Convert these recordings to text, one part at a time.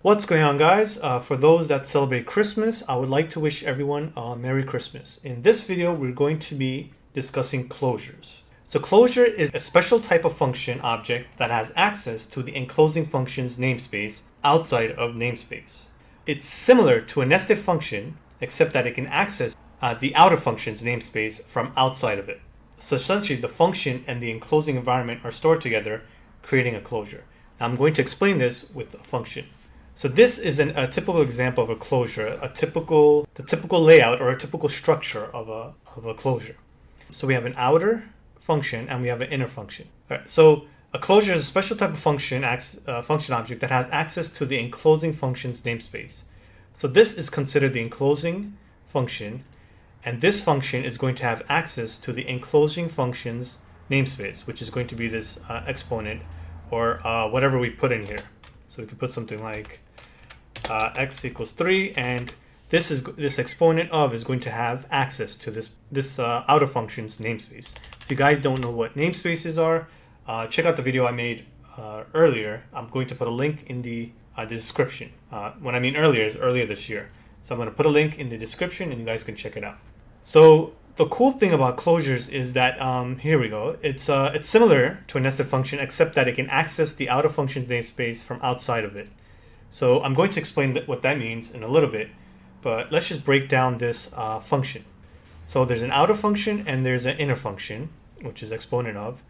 What's going on, guys? For those that celebrate Christmas, I would like to wish everyone a Merry Christmas. In this video, we're going to be discussing closures. So closure is a special type of function object that has access to the enclosing function's namespace outside of namespace. It's similar to a nested function, except that it can access the outer function's namespace from outside of it. So essentially, the function and the enclosing environment are stored together, creating a closure. Now I'm going to explain this with a function. So this is a typical example of a closure, the typical layout or a typical structure of a closure. So we have an outer function and we have an inner function. All right, so a closure is a special type of function object that has access to the enclosing function's namespace. So this is considered the enclosing function, and this function is going to have access to the enclosing function's namespace, which is going to be this exponent or whatever we put in here. So we could put something like x equals 3, and this exponent of is going to have access to this outer function's namespace. If you guys don't know what namespaces are, check out the video I made earlier. I'm going to put a link in the description. When I mean earlier, is earlier this year. So I'm going to put a link in the description and you guys can check it out. So the cool thing about closures is that, here we go, it's similar to a nested function, except that it can access the outer function's namespace from outside of it. So I'm going to explain what that means in a little bit, but let's just break down this function. So there's an outer function and there's an inner function, which is exponent of.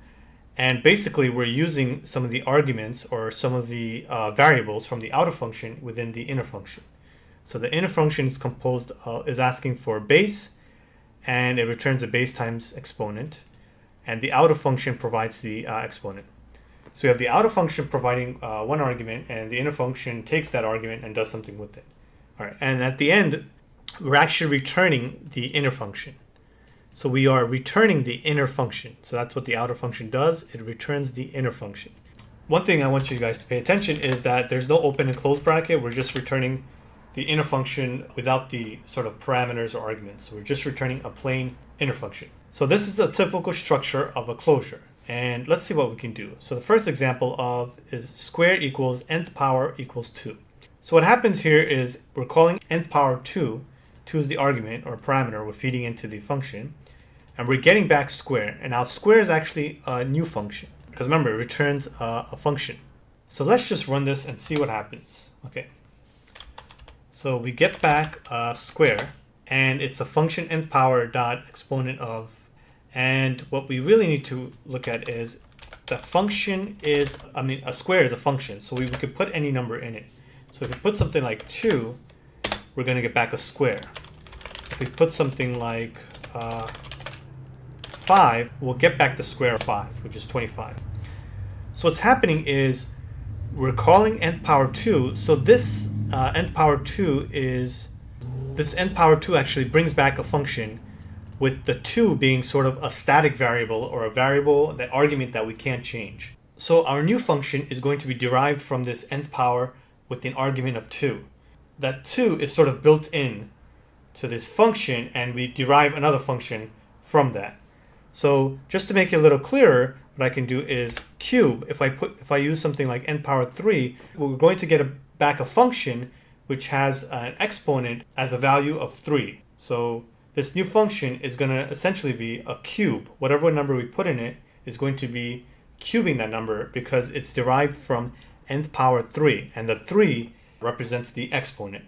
And basically we're using some of the arguments or some of the variables from the outer function within the inner function. So the inner function is asking for base, and it returns a base times exponent, and the outer function provides the exponent. So we have the outer function providing one argument, and the inner function takes that argument and does something with it. All right, and at the end, we're actually returning the inner function. So we are returning the inner function. So that's what the outer function does. It returns the inner function. One thing I want you guys to pay attention is that there's no open and close bracket. We're just returning the inner function without the sort of parameters or arguments. So we're just returning a plain inner function. So this is the typical structure of a closure. And let's see what we can do. So the first example is square equals nth power equals 2. So what happens here is we're calling nth power 2. 2 is the argument or parameter we're feeding into the function. And we're getting back square. And now square is actually a new function, because remember, it returns a function. So let's just run this and see what happens. Okay. So we get back square, and it's a function nth power dot exponent of. And what we really need to look at is the function is, a square is a function, so we could put any number in it. So if we put something like 2, we're going to get back a square. If we put something like 5, we'll get back the square of 5, which is 25. So what's happening is we're calling nth power 2, so this nth power 2 actually brings back a function with the 2 being sort of a static variable or a variable, that argument that we can't change. So our new function is going to be derived from this nth power with an argument of 2. That 2 is sort of built in to this function, and we derive another function from that. So just to make it a little clearer, what I can do is cube. If I use something like n power 3, we're going to get back a function which has an exponent as a value of 3. So this new function is going to essentially be a cube. Whatever number we put in it is going to be cubing that number, because it's derived from nth power 3, and the 3 represents the exponent.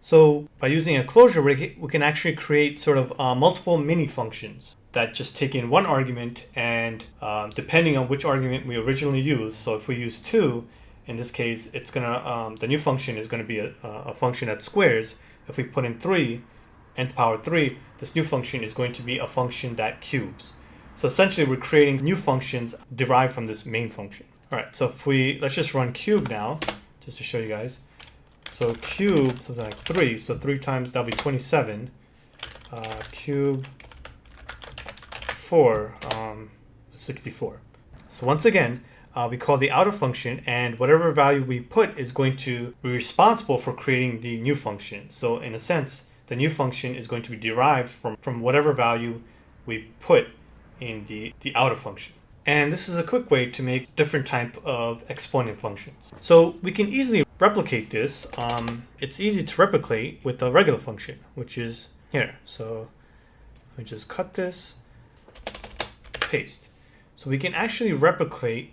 So by using a closure, we can actually create sort of multiple mini functions that just take in one argument, and depending on which argument we originally used. So if we use 2, in this case, it's gonna the new function is going to be a function that squares. If we put in 3, nth power 3, this new function is going to be a function that cubes. So essentially we're creating new functions derived from this main function. All right, so let's just run cube now, just to show you guys. So cube, something like 3, so 3 times, that'll be 27. Cube 4, 64. So once again, we call the outer function, and whatever value we put is going to be responsible for creating the new function. So in a sense, the new function is going to be derived from whatever value we put in the outer function. And this is a quick way to make different type of exponent functions. So we can easily replicate this, it's easy to replicate with the regular function, which is here. So let me just cut this, paste. So we can actually replicate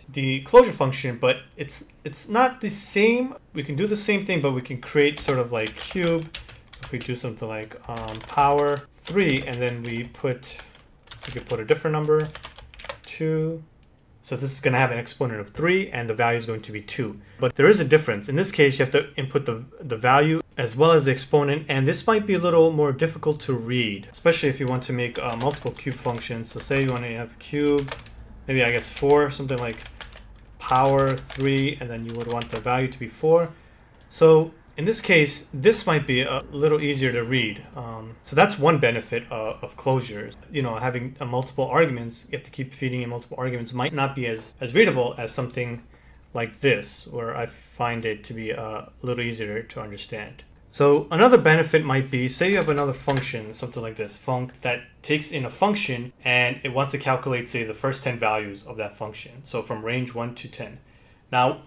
the closure function, but it's not the same. We can do the same thing, but we can create sort of like cube. If we do something like power 3, and then we could put a different number, 2. So this is going to have an exponent of 3, and the value is going to be 2. But there is a difference. In this case, you have to input the value as well as the exponent, and this might be a little more difficult to read, especially if you want to make multiple cube functions. So say you want to have cube, maybe I guess 4, something like power 3, and then you would want the value to be 4. So in this case, this might be a little easier to read. So that's one benefit of closures. You know, having multiple arguments, you have to keep feeding in multiple arguments, might not be as readable as something like this, where I find it to be a little easier to understand. So another benefit might be, say you have another function, something like this, func, that takes in a function and it wants to calculate, say, the first 10 values of that function. So from range 1 to 10. Now,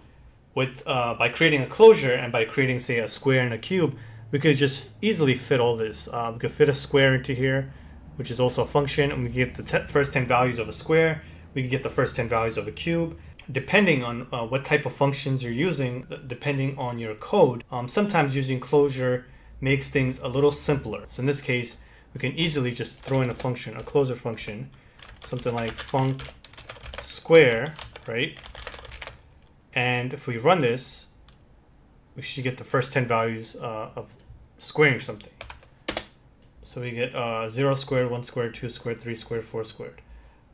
by creating a closure and by creating, say, a square and a cube, we could just easily fit all this. We could fit a square into here, which is also a function, and we get the first 10 values of a square. We could get the first 10 values of a cube. Depending on what type of functions you're using, depending on your code, sometimes using closure makes things a little simpler. So in this case, we can easily just throw in a function, a closure function, something like func square, right? And if we run this, we should get the first 10 values of squaring something. So we get 0 squared, 1 squared, 2 squared, 3 squared, 4 squared.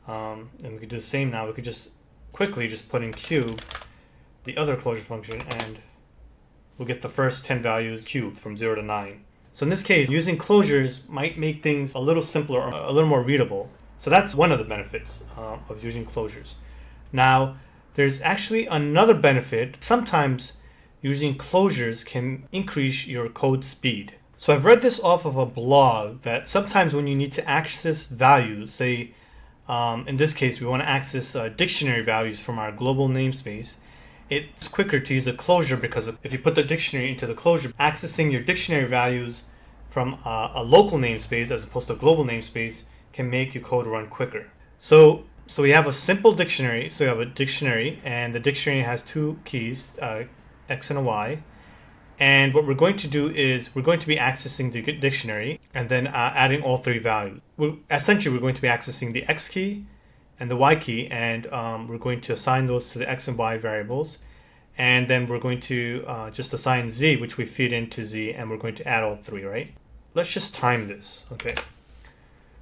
And we could do the same now. We could just quickly just put in cube, the other closure function, and we'll get the first 10 values cubed from 0 to 9. So in this case, using closures might make things a little simpler or a little more readable. So that's one of the benefits of using closures. Now, there's actually another benefit. Sometimes using closures can increase your code speed. So I've read this off of a blog that sometimes when you need to access values, say in this case we want to access dictionary values from our global namespace, it's quicker to use a closure because if you put the dictionary into the closure, accessing your dictionary values from a local namespace as opposed to a global namespace can make your code run quicker. So we have a simple dictionary. So we have a dictionary, and the dictionary has two keys, X and a Y. And what we're going to do is we're going to be accessing the dictionary and then adding all three values. Essentially, we're going to be accessing the X key and the Y key, and we're going to assign those to the X and Y variables. And then we're going to just assign Z, which we feed into Z, and we're going to add all three, right? Let's just time this, okay?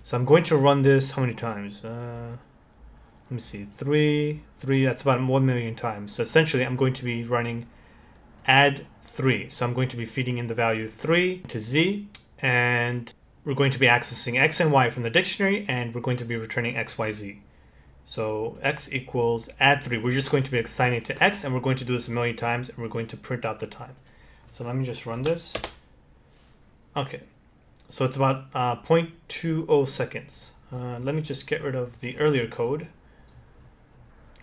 So I'm going to run this how many times? Let me see, three, that's about 1 million times. So essentially, I'm going to be running add 3. So I'm going to be feeding in the value 3 to Z, and we're going to be accessing X and Y from the dictionary, and we're going to be returning X, Y, Z. So X equals add 3. We're just going to be assigning it to X, and we're going to do this 1 million times, and we're going to print out the time. So let me just run this. Okay, so it's about 0.20 seconds. Let me just get rid of the earlier code.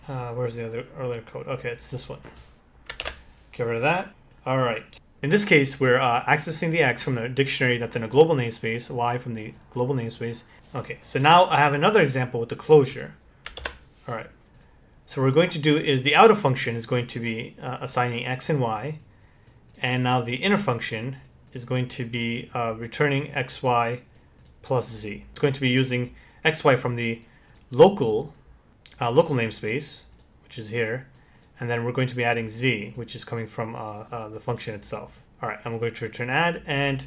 Where's the other earlier code? Okay, it's this one. Get rid of that. All right. In this case, we're accessing the X from the dictionary that's in a global namespace, Y from the global namespace. Okay, so now I have another example with the closure. All right. So what we're going to do is the outer function is going to be assigning X and Y, and now the inner function is going to be returning XY plus Z. It's going to be using XY from the local namespace, which is here, and then we're going to be adding Z, which is coming from the function itself. All right, and we're going to return add, and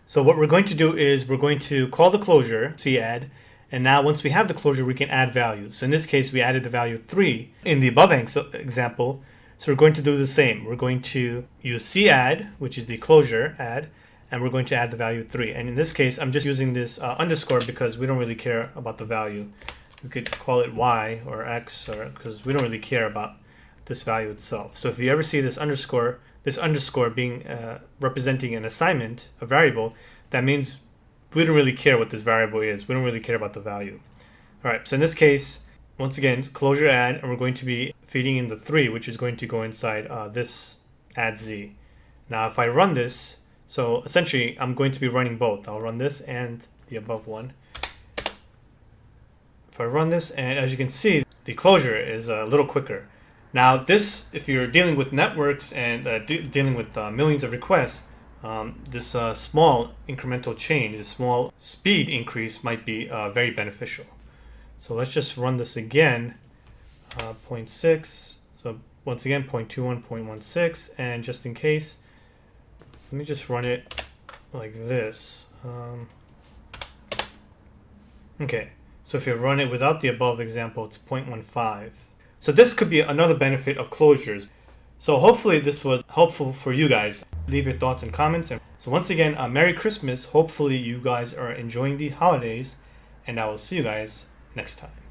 so what we're going to do is we're going to call the closure, cadd, and now once we have the closure, we can add values. So in this case, we added the value 3 in the above example, so we're going to do the same. We're going to use cadd, which is the closure add, and we're going to add the value 3. And in this case, I'm just using this underscore because we don't really care about the value. We could call it Y or X, or because we don't really care about this value itself. So if you ever see this underscore being representing an assignment, a variable, that means we don't really care what this variable is. We don't really care about the value. All right, so in this case, once again, closure add, and we're going to be feeding in the 3, which is going to go inside this add z. Now if I run this, so essentially I'm going to be running both. I'll run this and the above one. If I run this, and as you can see, the closure is a little quicker. Now this, if you're dealing with networks and dealing with millions of requests, this small incremental change, this small speed increase might be very beneficial. So let's just run this again, 0.6, so once again 0.21, 0.16, and just in case, let me just run it like this. Okay, so if you run it without the above example, it's 0.15. So this could be another benefit of closures. So hopefully this was helpful for you guys. Leave your thoughts and comments. And so once again, Merry Christmas. Hopefully you guys are enjoying the holidays, and I will see you guys next time.